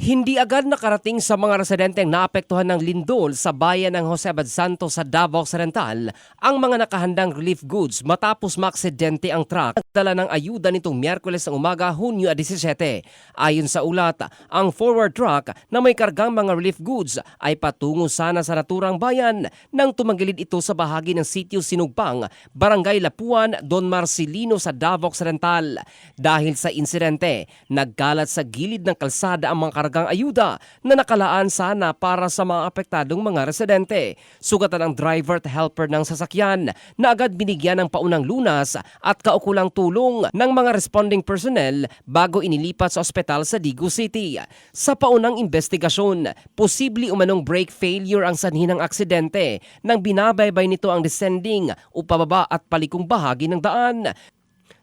Hindi agad nakarating sa mga residenteng naapektuhan ng lindol sa bayan ng Jose Abad sa Davao Occidental ang mga nakahandang relief goods matapos maaksidente ang truck. Nagdala ng ayuda nitong Miyerkules ng umaga, Hunyo 17. Ayon sa ulat, ang forward truck na may kargang mga relief goods ay patungo sana sa naturang bayan nang tumagilid ito sa bahagi ng sitio Sinugpang, Barangay Lapuan, Don Marcelino sa Davao Occidental. Dahil sa insidente, nagkalat sa gilid ng kalsada ang mga kargang ayuda na nakalaan sana para sa mga apektadong mga residente. Sugatan ang driver at helper ng sasakyan na agad binigyan ng paunang lunas at kaukulang tulong ng mga responding personnel bago inilipat sa ospital sa Digo City. Sa paunang investigasyon, posible umanong brake failure ang sanhi ng aksidente nang binabaybay nito ang descending o pababa at palikong bahagi ng daan.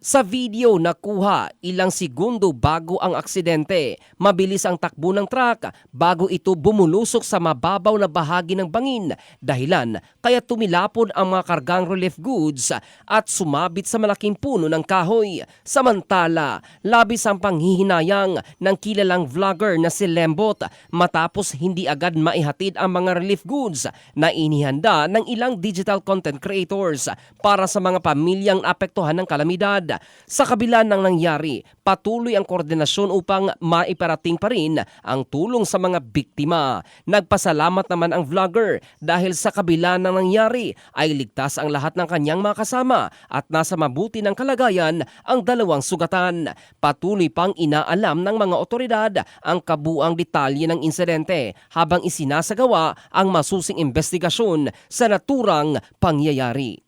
Sa video nakuha ilang segundo bago ang aksidente, mabilis ang takbo ng truck bago ito bumulusok sa mababaw na bahagi ng bangin, dahilan kaya tumilapon ang mga kargang relief goods at sumabit sa malaking puno ng kahoy. Samantala, labis ang panghihinayang ng kilalang vlogger na si Lembot matapos hindi agad maihatid ang mga relief goods na inihanda ng ilang digital content creators para sa mga pamilyang apektuhan ng kalamidad. Sa kabila ng nangyari, patuloy ang koordinasyon upang maiparating pa rin ang tulong sa mga biktima. Nagpasalamat naman ang vlogger dahil sa kabila ng nangyari ay ligtas ang lahat ng kanyang mga kasama at nasa mabuti ng kalagayan ang dalawang sugatan. Patuloy pang inaalam ng mga otoridad ang kabuang detalye ng insidente habang isinasagawa ang masusing investigasyon sa naturang pangyayari.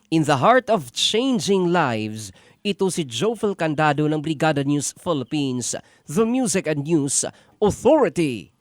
In the heart of changing lives, ito si Jofel Candado ng Brigada News Philippines, The Music and News Authority.